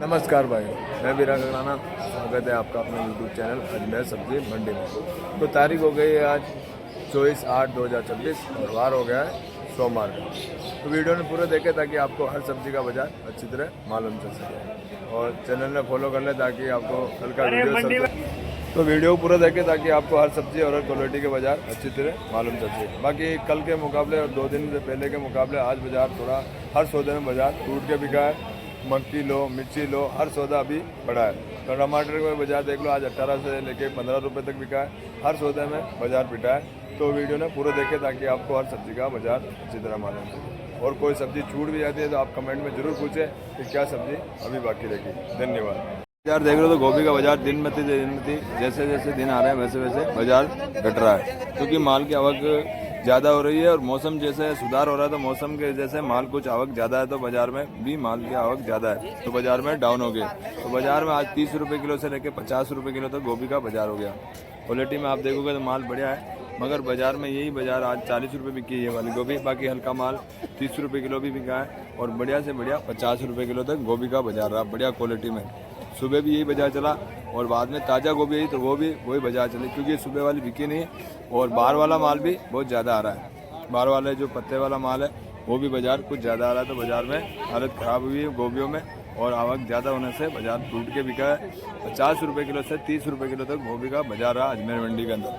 नमस्कार भाई, मैं विराग राणा। स्वागत है आपका अपना यूट्यूब चैनल अजमेर सब्जी मंडी में। तो तारीख हो गई है आज 24/8/2026 और वार हो गया है सोमवार का। तो वीडियो ने पूरा देखे ताकि आपको हर सब्जी का बाजार अच्छी तरह मालूम चल सके और चैनल ने फॉलो कर ले ताकि आपको कल का वीडियो पूरा देखे ताकि आपको हर सब्जी और हर क्वालिटी के बाजार अच्छी तरह मालूम चल सके। बाकी कल के मुकाबले और 2 दिन से पहले के मुकाबले आज बाजार थोड़ा हर सौदे में बाजार टूट के बिका है। मक्की लो, मिर्ची लो, हर सौदा अभी बढ़ा है। तो टमाटर का बाजार देख लो, आज 18 से लेके 15 रुपये तक बिका है। हर सौदे में बाजार पिटा है। तो वीडियो ने पूरा देखे ताकि आपको हर सब्जी का बाजार अच्छी तरह मालूम चले। और कोई सब्जी छूट भी जाती है तो आप कमेंट में ज़रूर पूछें कि क्या सब्जी अभी बाकी रखी। धन्यवाद। बाजार देख रहे हो तो गोभी का बाजार दिन में थी जैसे जैसे दिन आ रहे हैं वैसे वैसे बाजार घट रहा है, क्योंकि माल की आवक ज़्यादा हो रही है और मौसम जैसे सुधार हो रहा है। तो मौसम के जैसे माल कुछ आवक ज़्यादा है तो बाजार में भी माल की आवक ज़्यादा है, तो बाजार में डाउन हो गई। तो बाजार में आज 30 रुपये किलो से लेकर 50 रुपये किलो तक गोभी का बाजार हो गया। क्वालिटी में आप देखोगे तो माल बढ़िया है, मगर बाजार में यही बाजार आज 40 रुपये बिकी है ये वाली गोभी। बाकी हल्का माल 30 रुपये किलो भी बिका है और बढ़िया से बढ़िया 50 रुपये किलो तक गोभी का बाजार रहा बढ़िया क्वालिटी में। सुबह भी यही बाजार चला और बाद में ताज़ा गोभी आई तो वो भी वही बाजार चली, क्योंकि सुबह वाली बिकी नहीं और बाहर वाला माल भी बहुत ज़्यादा आ रहा है। बाहर वाले जो पत्ते वाला माल है वो भी बाजार कुछ ज़्यादा आ रहा है। तो बाजार में हालत ख़राब हुई है गोभियों में और आवक ज़्यादा होने से बाजार टूट के बिका है। 50 रुपये किलो से 30 रुपये किलो तक गोभी का बाजार रहा अजमेर मंडी के अंदर।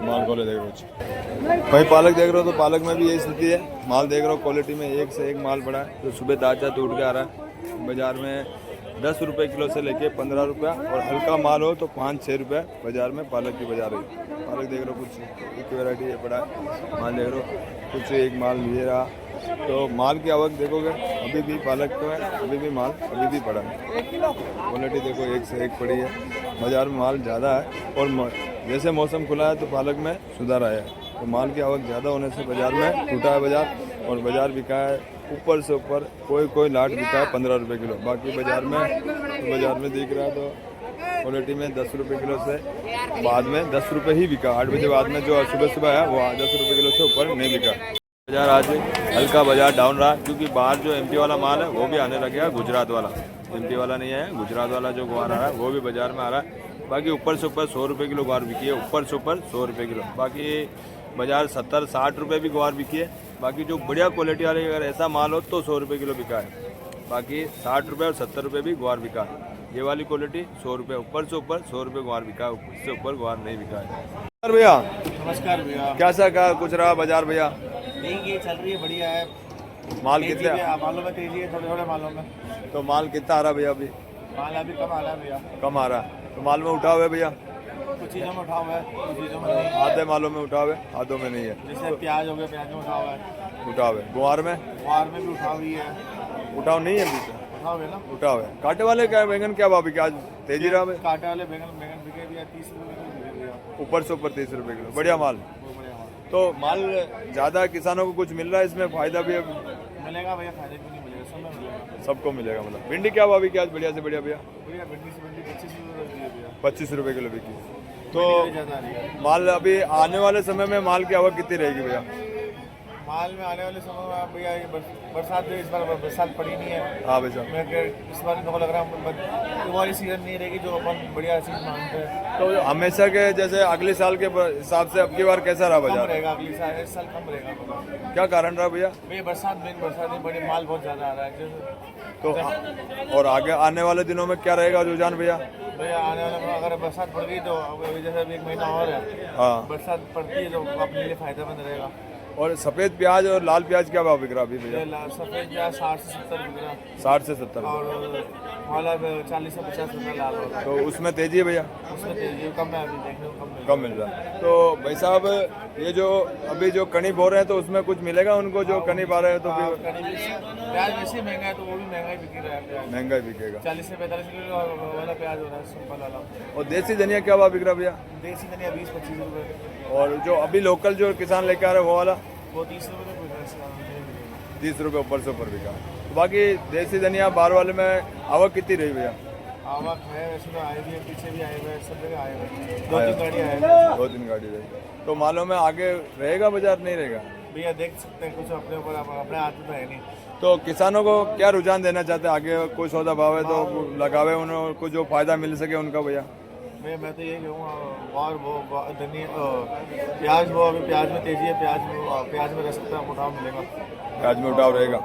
माल को ले देख रहे हो भाई, पालक देख रहे हो तो पालक में भी यही स्थिति है। माल देख रहे हो क्वालिटी में एक से एक माल पड़ा है, तो सुबह ताज़ा टूट के आ रहा है। बाजार में 10 रुपये किलो से लेके 15 रुपया और हल्का माल हो तो 5-6 रुपये बाजार में पालक की बाजार है। पालक देख रहे हो कुछ एक वैरायटी है पड़ा है। माल देख रहे हो कुछ एक माल लिए रहा, तो माल की आवक देखोगे अभी भी पालक तो है, अभी भी माल अभी भी पड़ा है। क्वालिटी देखो एक से एक पड़ी है। बाजार में माल ज़्यादा है और जैसे मौसम खुला है तो पालक में सुधार आया है। तो माल की आवक ज़्यादा होने से बाजार में टूटा है बाजार और बाजार बिका है ऊपर से ऊपर। कोई लाट बिका है 15 रुपये किलो। बाकी बाजार में दिख रहा है तो क्वालिटी में 10 रुपये किलो से बाद में 10 रुपये ही बिका। 8 बजे बाद में जो सुबह है वो 10 रुपये किलो से ऊपर नहीं बिका। बाजार आज हल्का बाजार डाउन रहा, क्योंकि बाहर जो एमपी वाला माल है वो भी आने लग गया। गुजरात वाला, एमपी वाला नहीं है, गुजरात वाला जो ग्वार आ रहा है वो भी बाजार में आ रहा है। बाकी ऊपर से ऊपर 100 रुपये किलो ग्वार बिकी है, ऊपर से ऊपर 100 रुपये किलो। बाकी बाजार 70-60 रुपये भी ग्वार बिकी है। बाकी जो बढ़िया क्वालिटी वाले अगर ऐसा माल हो तो 100 रुपये किलो बिका है। बाकी 60 रुपये और 70 रुपये भी ग्वार बिका है। ये वाली क्वालिटी 100 रुपये ऊपर से ऊपर 100 रुपये ग्वार बिका है, उससे ऊपर ग्वार नहीं बिका है। भैया नमस्कार भैया, कैसा का कुछ रहा बाजार भैया? नहीं ये चल रही है, बढ़िया है। माल कितने मालों में तेजी है, थोड़े मालों में। तो माल कितना आ रहा भैया? अभी माल अभी कम आ रहा है भैया। कम आ रहा है तो माल में उठा हुआ है भैया? कुछ चीज़ों में उठा हुआ है, कुछ चीज़ों में नहीं। आधे मालों में उठा हुआ है, आधों में नहीं है। जैसे प्याज हो गया, प्याज में उठा हुआ है। उठा हुआ है। गुआर में भी उठा हुई है। उठाव नहीं है अभी? उठा हुआ है ना, उठा हुआ है। कांटे वाले क्या बैंगन क्या भाव बिके आज? तेजी रहा है। कांटे वाले बैंगन बिके भैया 30 रुपये किलो भैया, ऊपर से ऊपर 30 रुपये किलो। बढ़िया माल। वो बढ़िया माल। तो माल ज़्यादा किसानों को कुछ मिल रहा है इसमें, फायदा भी मिलेगा भैया, फायदा क्यों नहीं मिलेगा, सब में मिलेगा। सबको मिलेगा। मतलब भिंडी क्या भाव बिकी आज? बढ़िया से बढ़िया भैया भैया भिंडी से भिंडी 25 रुपये भैया, 25 रुपये किलो बिकी। तो ज़्यादा आ रही है। माल अभी आने वाले समय में माल की आवक कितनी रहेगी भैया? माल में आने वाले समय में आप भैया ये बरसात इस बार बरसात पड़ी नहीं है। हाँ भैया, मैं इस बार मेरे को लग रहा है ये वाली सीजन नहीं रहेगी जो अपन बढ़िया सीजन मानते हैं। तो हमेशा के जैसे अगले साल के हिसाब से अब की बार कैसा रहा कम बाजार? रहेगा अगली साल, इस साल कम रहेगा। क्या कारण रहा भैया? भैया बरसात में बड़े माल बहुत ज़्यादा आ रहा है। तो और आगे आने वाले दिनों में क्या रहेगा रुझान भैया? भैया आने वाले में अगर बरसात पड़ गई तो अभी जैसे अभी 1 महीना और है, हाँ, बरसात पड़ती है तो अपने लिए फायदेमंद रहेगा। और सफ़ेद प्याज और लाल प्याज क्या भाव बिक रहा अभी भैया? सफ़ेद प्याज 60 से 70 बिक रहा, 60 से 70 और वाला 40 से 50 रुपये लाल हो रहा है। तो उसमें तेजी है भैया? उसमें तेजी कम है, अभी देखने को कम मिल रहा है। तो भाई साहब ये जो अभी जो कनी बो रहे हैं तो उसमें कुछ मिलेगा उनको जो कनी पा रहे हैं? तो फिर प्याज वैसे महंगा है तो वो भी महंगा ही बिक रहा है। प्याज महंगा ही बिकेगा। 40 से 45 किलो वाला प्याज हो रहा है, सिंपल वाला। और देसी धनिया क्या भाव बिक रहा भैया? देसी धनिया 20-25 रुपये। और जो अभी लोकल जो किसान लेके आ रहे हैं वो वाला? वो 30 रुपये को 30 रुपये ऊपर से ऊपर बिका। तो बाकी देसी धनिया बाहर वाले में आवक कितनी रही भैया? आवक है वैसे तो आए भी है, पीछे भी आए हुए, सब जगह आए हुए, 2-3 गाड़ी आए हुए। 2-3 गाड़ी रही। तो मालों में आगे रहेगा बाजार नहीं रहेगा? भैया देख सकते हैं कुछ अपने ऊपर, अपने हाथ में तो है नहीं। तो किसानों को क्या रुझान देना चाहते हैं आगे? कोई सौदा भाव है तो लगावे, उनको जो फायदा मिल सके उनका भैया। मैं तो ये कहूँगा, और वो धनिया प्याज, वो अभी प्याज में तेजी है, प्याज में रह सकता है, उठाव मिलेगा, प्याज में उठाव रहेगा।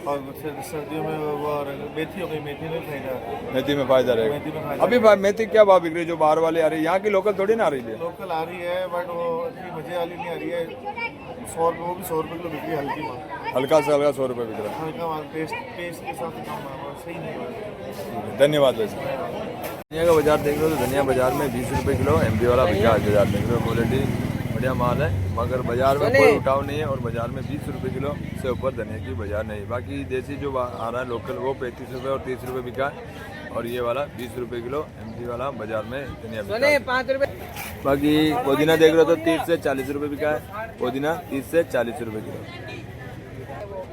और सर्दियों में वो मेथी हो गई, मेथी में फायदा है, मेथी में फायदा रहेगा। मेथी में फायदा। अभी मेथी क्या भाव बिक रही है जो बाहर वाली आ रही है? यहाँ की लोकल थोड़ी ना आ रही है। लोकल आ रही है बट वो इतनी मजे वाली नहीं आ रही है। 100 रुपये, वो भी 100 रुपये किलो बिक रही है, हल्की माल, हल्का से हल्का 100 रुपये बिक रहा है। हल्का माल, टेस्ट के हिसाब से कम है, सही नहीं है। धन्यवाद वैसे। धनिया का बाजार देख रहे हो तो धनिया बाजार में 20 रुपये किलो एमपी वाला बिका है। बाजार देख रहे हो, क्वालिटी बढ़िया माल है, मगर बाजार में कोई उठाव नहीं है। और बाजार में 20 रुपये किलो से ऊपर धनिया की बाजार नहीं। बाकी देसी जो आ रहा है लोकल, वो 35 रुपये और 30 रुपये बिका है। और ये वाला 20 रुपये किलो एमपी वाला बाजार में धनिया बिका है। 5 रुपये। बाकी पुदीना देख रहे हो तो 30 से 40 रुपये बिका है। पुदीना 30 से 40 रुपये किलो।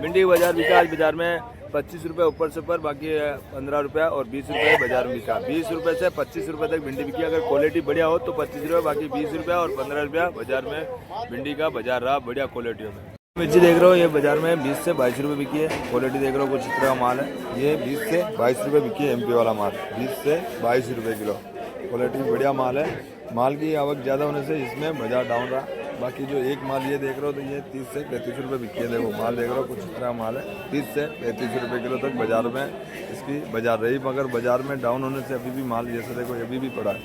भिंडी की बाजार बिका आज बाजार में 25 रुपये ऊपर से ऊपर, बाकी 15 रुपया और 20 रुपये बाजार में बिका। 20 रुपये से 25 रुपये तक भिंडी बिकी। अगर क्वालिटी बढ़िया हो तो 25 रुपये, बाकी 20 रुपया और 15 रुपया बाजार में भिंडी का बाजार रहा बढ़िया क्वालिटियों में। मिर्ची देख रहे हो, ये बाजार में 20 से 22 रुपये बिकी है। क्वालिटी देख रहे हो, कुछ इस तरह का माल है। ये 20 से 22 रुपये बिकी है एमपी वाला माल, 20 से 22 रुपये किलो। क्वालिटी बढ़िया माल है। माल की आवक ज़्यादा होने से इसमें बाजार डाउन रहा। बाकी जो एक माल ये देख रहे हो तो ये 30 से 35 रुपये बिकी है। देखो माल देख रहे हो, कुछ इस तरह माल है। 30 से 35 रुपये किलो तक बाजार में इसकी बाजार रही, मगर बाजार में डाउन होने से अभी भी माल जैसे देखो अभी भी पड़ा है।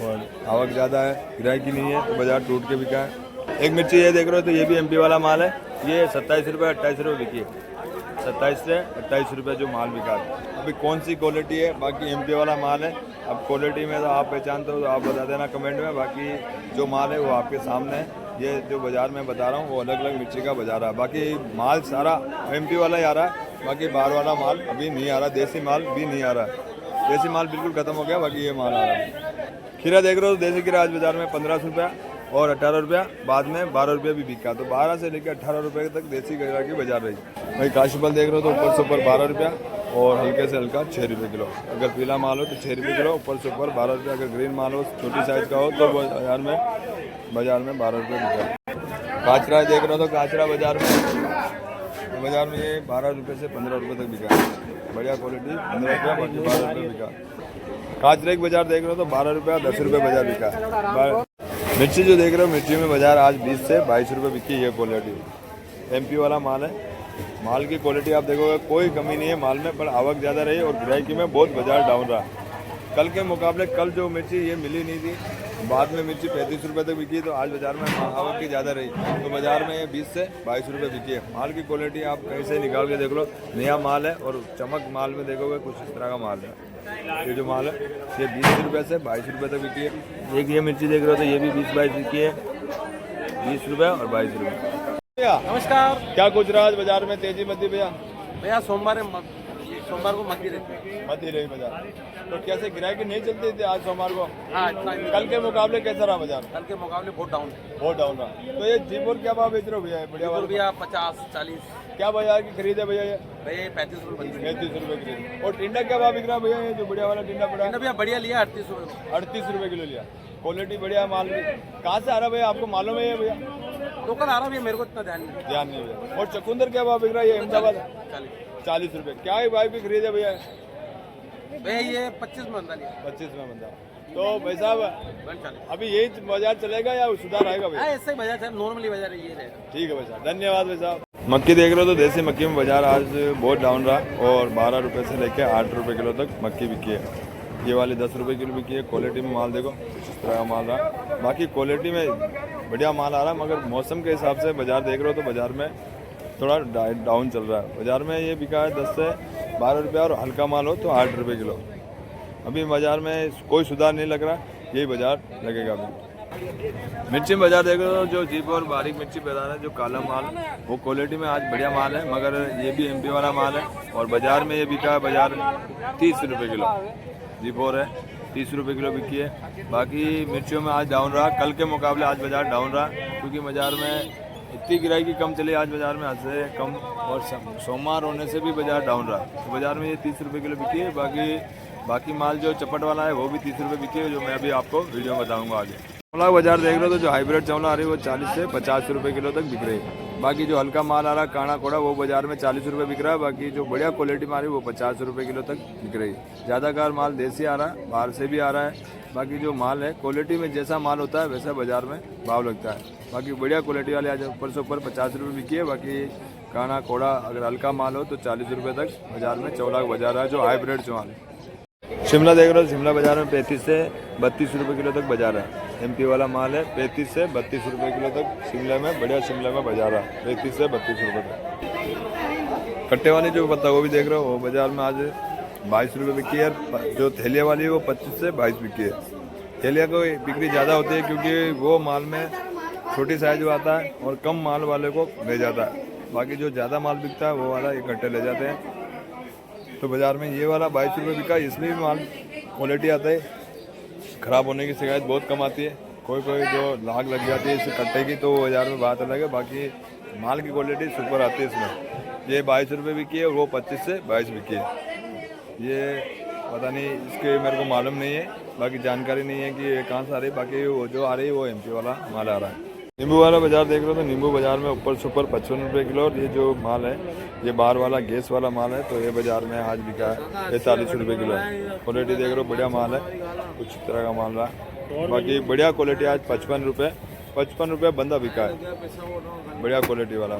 और आवक ज़्यादा है, ग्राहकी नहीं है, तो बाजार टूट के बिका है। एक मिर्ची ये देख रहे हो तो ये भी एमपी वाला माल है। ये 27 रुपये 28 रुपये बिकी है। 27 से 28 रुपये जो माल बिका है। अभी कौन सी क्वालिटी है, बाकी एमपी वाला माल है। अब क्वालिटी में तो आप पहचानते हो तो आप बता देना कमेंट में। बाकी जो माल है वो आपके सामने है। ये जो बाज़ार में बता रहा हूँ वो अलग अलग मिर्ची का बाजार है। बाकी माल सारा एमपी वाला ही आ रहा है, बाकी बाहर वाला माल अभी नहीं आ रहा। देसी माल भी नहीं आ रहा है, देसी माल बिल्कुल ख़त्म हो गया। बाकी ये माल आ रहा है। खीरा देख रहे हो, देसी खीरा आज बाज़ार में 15 रुपया और 18 रुपया, बाद में 12 रुपये भी बिका। तो 12 से लेकर 18 रुपये तक देसी खीरा की बाजार रही। भाई काशी फल देख रहे हो तो ऊपर से ऊपर 12 रुपया और हल्के से हल्का 6 रुपये किलो। अगर पीला माल हो तो 6 रुपये किलो, ऊपर से ऊपर 12 रुपये। अगर ग्रीन माल हो, छोटी साइज़ का हो तो बाजार में 12 रुपये बिका। काचरा देख रहे हो तो काचरा बाजार में ये 12 रुपये से 15 रुपये तक बिका। बढ़िया क्वालिटी 15 रुपया, बाकी 12 रुपये बिका। काचरे की बाजार देख रहे हो तो 12 रुपया 10 रुपये बाजार बिका। मिर्ची जो देख रहे हो, मिर्ची में बाजार आज 20 से 22 रुपये बिकी। ये क्वालिटी एमपी वाला माल है। माल की क्वालिटी आप देखोगे कोई कमी नहीं है माल में, पर आवक ज़्यादा रही और ग्राहकी में बहुत बाजार डाउन रहा। कल के मुकाबले कल जो मिर्ची ये मिली नहीं थी, बाद में मिर्ची 35 रुपये तक बिकी। तो आज बाजार में आवक की ज़्यादा रही तो बाजार में ये 20 से 22 रुपये बिकी है। माल की क्वालिटी आप कहीं से निकाल के देख लो, नया माल है। और चमक माल में देखोगे कुछ इस तरह का माल है। ये जो माल है ये 20 रुपये से 22 रुपये तक बिकी है। एक ये मिर्ची देख रहे हो तो ये भी 20-22 बिकी है, 20 रुपये और 22 रुपये। भैया नमस्कार क्या कुछ रहा आज बाजार में, तेजी मती भैया? भैया सोमवार को मक्की देते हैं। मती रही बाजार, तो कैसे गिराकी नहीं चलती थी आज सोमवार को? हाँ, इतना ही। कल के मुकाबले कैसा रहा बाजार? कल के मुकाबले बहुत डाउन है। बहुत डाउन रहा। तो ये जीपोर क्या भाव बेच रहे हो भैया? बढ़िया वाला भैया 50-40। क्या बाजार की खरीद है भैया? ये भैया 35 रुपये। 35 रुपये खरीद। और टिंडा क्या भाव बिक रहा है भैया? ये जो बढ़िया वाला टिंडा पड़ा है भैया बढ़िया लिया 38 रुपये। 38 रुपये किलो लिया। क्वालिटी बढ़िया माल की। कहाँ से आ रहा भैया, आपको मालूम है ये भैया? लोकल आ रहा भैया, मेरे को इतना ध्यान नहीं। ध्यान नहीं भैया। और चकुंदर क्या भाव बिक रहा है? ये अहमदाबाद 40 रुपये। क्या है भाई की खरीद है भैया? भैया ये 25 में बंदा लिया। 25 में बंदा। तो भाई साहब अभी यही बाजार चलेगा या सुधार आएगा भैया? ऐसे ही बाजार नॉर्मली बाजार ये रहेगा। ठीक है भाई साहब, धन्यवाद भाई साहब। मक्की देख रहे हो तो देसी मक्की में बाजार आज बहुत डाउन रहा और 12 रुपये से लेकर 8 रुपये किलो तक मक्की बिकी है। ये वाली 10 रुपये किलो बिकी है। क्वालिटी में माल देखो इस तरह का माल रहा। बाकी क्वालिटी में बढ़िया माल आ रहा है, मगर मौसम के हिसाब से बाजार देख रहे हो तो बाजार में थोड़ा डाउन चल रहा है। बाजार में ये बिका है 10 से 12 रुपये और हल्का माल हो तो 8 रुपये किलो। अभी बाजार में कोई सुधार नहीं लग रहा, यही बाजार लगेगा अभी। मिर्ची बाजार देख रहे हो, जो जीप और बारीक मिर्ची बाजार है, जो काला माल वो क्वालिटी में आज बढ़िया माल है, मगर ये भी एमपी वाला माल है। और बाजार में ये बिका है बाजार 30 रुपये किलो। जीप और है 30 रुपये किलो बिकी है। बाकी मिर्चियों में आज डाउन रहा, कल के मुकाबले आज बाजार डाउन रहा, क्योंकि बाजार में इतनी गिराई कम चली आज बाजार में, आज से कम। और सोमवार होने से भी बाजार डाउन रहा। तो बाजार में ये 30 रुपये किलो बिकी है। बाकी माल जो चपट वाला है वो भी 30 रुपये बिकी है, जो मैं अभी आपको वीडियो में बताऊंगा आगे। चौला बाजार देख रहे हो तो जो हाइब्रिड चौला आ रही है वो 40 से 50 रुपए किलो तक बिक रही है। बाकी जो हल्का माल आ रहा है काना कोड़ा वो बाजार में 40 रुपए बिक रहा है। बाकी जो बढ़िया क्वालिटी में आ रही है वो 50 रुपए किलो तक बिक रही है। ज़्यादातर माल देसी आ रहा है, बाहर से भी आ रहा है। बाकी जो माल है क्वालिटी में जैसा माल होता है वैसा बाजार में भाव लगता है। बाकी बढ़िया क्वालिटी वाले आज ऊपर से ऊपर 50 रुपये बिकी है। बाकी काना कोड़ा अगर हल्का माल हो तो 40 रुपये तक बाजार में चौला बाजार है जो हाइब्रिड चौल है। शिमला देख रहे हो, शिमला बाजार में 35 से 32 रुपये किलो तक बाजार है। एमपी वाला माल है 35 से 32 रुपये किलो तक शिमला में, बढ़िया शिमला में बाजार है 35 से 32 रुपये तक। कट्टे वाली जो पत्ता गोभी देख रहे हो वो बाजार में आज 22 रुपये बिकी है। जो थैलिया वाली है वो 25 से 22 बिकी है। थैलिया को बिक्री ज़्यादा होती है क्योंकि वो माल में छोटी साइज आता है और कम माल वाले को ले जाता है। बाकी जो ज़्यादा माल बिकता है वो वाला इकट्ठे ले जाते हैं। तो बाज़ार में ये वाला 22 रुपये बिका। इसमें भी माल क्वालिटी आता है, ख़राब होने की शिकायत बहुत कम आती है। कोई जो लाग लग जाती है इस कट्टे की तो बाज़ार में बात अलग है। बाकी माल की क्वालिटी सुपर आती है इसमें। ये 22 रुपये बिकी है और वो 25 से 22 बिकी है। ये पता नहीं, इसके मेरे को मालूम नहीं है, बाकी जानकारी नहीं है कि ये कहाँ से आ रही है। बाकी वो जो आ रही है वो एमपी वाला माल आ रहा है। नींबू वाला बाजार देख रहे हो तो नींबू बाजार में ऊपर से ऊपर 55 रुपये किलो। और ये जो माल है ये बाहर वाला गैस वाला माल है तो ये बाजार में आज बिका है 45 रुपये किलो। क्वालिटी देख रहे हो बढ़िया माल है, कुछ तरह का माल रहा। बाकी बढ़िया क्वालिटी आज 55 रुपये बंदा बिका है, बढ़िया क्वालिटी वाला।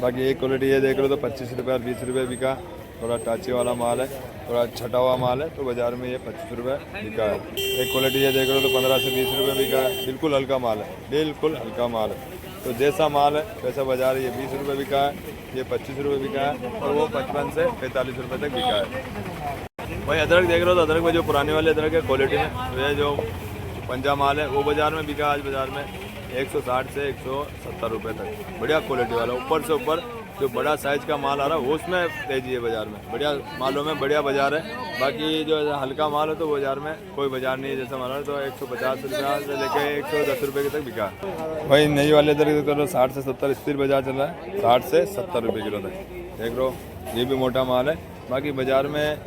बाकी एक क्वालिटी ये देख रहे हो तो 25 रुपये और 20 रुपये बिका। थोड़ा टाची वाला माल है, थोड़ा छटा हुआ माल है तो बाजार में ये 25 रुपये बिका है। एक क्वालिटी ये देख रहे हो तो 15 से 20 रुपये बिका है। बिल्कुल हल्का माल है, बिल्कुल हल्का माल है। तो जैसा माल है वैसा बाजार ये 20 रुपये बिका है, ये 25 रुपये बिका है और वो 55 से 45 रुपये तक बिका है। भाई अदरक देख रहे हो तो अदरक में जो पुरानी वाली अदरक है क्वालिटी में तो ये जो पंजा माल है वो बाजार में बिका आज बाजार में 160 से 170 रुपये तक, बढ़िया क्वालिटी वाला। ऊपर से ऊपर जो बड़ा साइज का माल आ रहा है वो उसमें तेजी है बाजार में। बढ़िया मालों में बढ़िया बाजार है। बाकी जो हल्का माल है तो बाजार में कोई बाजार नहीं है। जैसा माल है तो 150 रुपये से लेकर 110 रुपये तक बिका। भाई नई वाले इधर करो 60 से 70 स्थिर बाजार चल रहा है, 60 से 70 रुपये किलो तक। देख लो ये भी मोटा माल है। बाकी बाजार में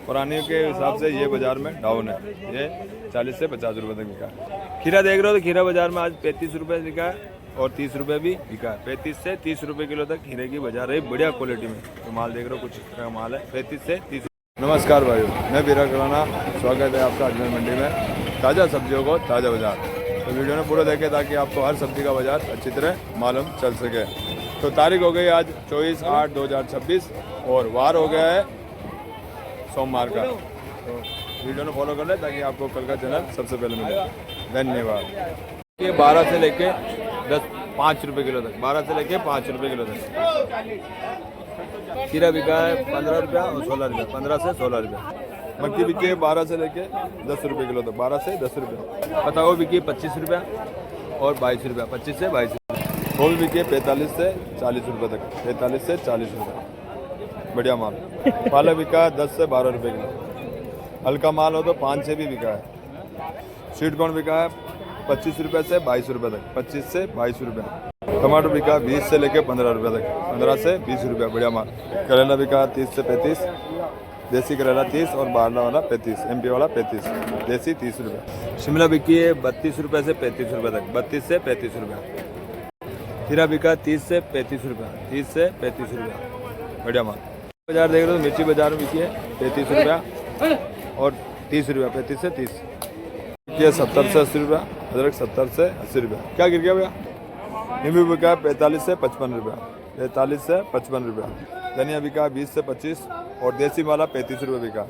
पुराने के हिसाब से ये बाजार में डाउन है, ये 40 से 50 रुपये तक बिका। खीरा देख रहे हो तो खीरा बाजार में आज 35 रुपये बिका है और 30 रुपये भी बिका है। 35 से 30 रुपये किलो तक खीरे की बाजार है, बढ़िया क्वालिटी में। तो माल देख रहे हो कुछ तरह का माल है 35 से 30। नमस्कार भाइयों, मैं विराट राणा, स्वागत है आपका अजमेर मंडी में। ताज़ा सब्जियों को ताज़ा बाजार। तो वीडियो में पूरा देखें ताकि आपको हर सब्जी का बाजार अच्छी तरह मालूम चल सके। तो तारीख हो गई आज 24/8/2026 और वार हो गया है सोमवार का। तो वीडियो में फॉलो कर ले ताकि आपको कल का चैनल सबसे पहले मिले। धन्यवाद। ये 12 से लेके 5 रुपये किलो तक, 12 से लेके 5 रुपये किलो तक खीरा बिका है 15 रुपया और 16 रुपये, 15 से 16 रुपये। मक्की बिकी है 12 से लेके 10 रुपये किलो तक, 12 से 10 रुपये। पता वो बिकी है 25 रुपया और 22 रुपया, 25 से 22 रुपये। वो भी बिकी है 45 से 40 रुपये तक, 45 से 40 रुपये, बढ़िया माल। पालक बिका है 10 से 12 रुपये किलो। हल्का माल हो तो 5 से भी बिका है। स्वीट कॉर्न बिका है 25 रुपये से 22 रुपये तक, 25 से 22 रुपये। टमाटर बिका 20 से लेके 15 रुपये तक, 15 से 20 रुपये, बढ़िया माल। करेला बिका 30 से 35, देसी करेला 30 और बारला वाला 35, एमपी वाला 35, देसी 30 रुपये। शिमला बिकी है 32 रुपये से 35 रुपये तक, 32 से 35 रुपये। खीरा बिका 30 से 35 रुपये, 30 से 35 रुपये, बढ़िया माल। बाजार देख रहे हो मिर्ची बाजार में बिकी है 33 रुपया और 30 रुपया, 35 से 30। ये 70 से 80 रुपया। अदरक 70 से 80 रुपया। क्या गिर गया भैया? नींबू बिका 45 से 55 रुपया, 45 से 55 रुपया। धनिया बिका 20 से 25 और देसी वाला 35 रुपये बिका।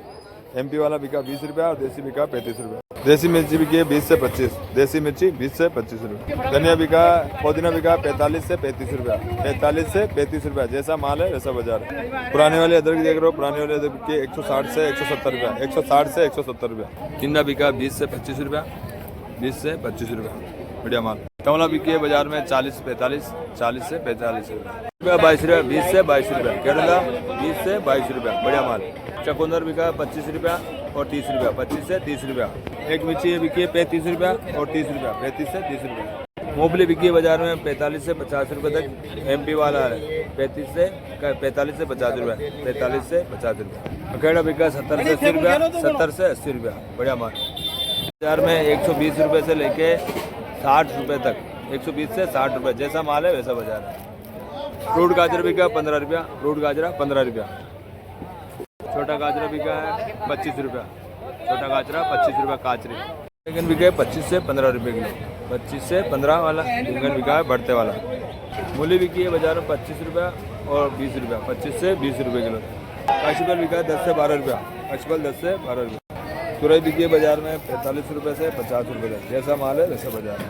एमपी वाला बिका 20 रुपया और देसी बिका 35 रुपया। देसी मिर्ची बिकी है 20 से 25, देसी मिर्ची 20 से 25 रुपये। धनिया बिका, पुदीना बिका 45 से 35 रुपया, 45 से 35 रुपया। जैसा माल है वैसा बाजार है। पुराने वाले अदरक देख रहे हो, पुराने वाले अदरक बिकी 160 से 170 रुपया, 160 से 170 रुपया। टिंडा बिका 20 से 25 रुपया, 20 से 25 रुपया, बढ़िया माल। टमाला बिकी है बाजार में 40 से 45, 40 से 45 रुपया। 22 रुपया, 20 से 22 रुपया। केरला 20 से 22 रुपया, बढ़िया माल। चकुंदर बिका 25 रुपया और 30 रुपया, 25 से 30 रुपया। एक मिर्ची बिकी है 35 रुपया और 30 रुपया, 35 से 30 रुपया। मूंगफली बिकी है बाजार में 45 से 50 रुपये तक, एमपी वाला है 45 से 50 रुपया, 45 से 50 रुपया। अखेड़ा बिका 70 से 80 रुपया, 70 से 80 रुपया, बढ़िया माल। बाजार में 120 रुपये से लेके 60 रुपये तक, 120 से 60 रुपये, जैसा माल है वैसा बाजार है। फ्रूट गाजर बिका 15 रुपया, फ्रूट गाजरा 15 रुपया। छोटा गाजरा बिका है 25 रुपया, छोटा गाजरा 25 रुपया काचरी। बैंगन बिका है 25 से 15 रुपये किलो, 25 से 15 वाला बैंगन बिका है बढ़ते वाला। मूली बिकी है बाजार में 25 रुपया और 20 रुपया, 25 से 20 रुपये किलो। काशीफल बिका है 10 से 12 रुपया, काशीफल 10 से 12 रुपया। तुरई बिकी है बाजार में 45 रुपये से 50 रुपये तक, जैसा माल है वैसा बाजार है।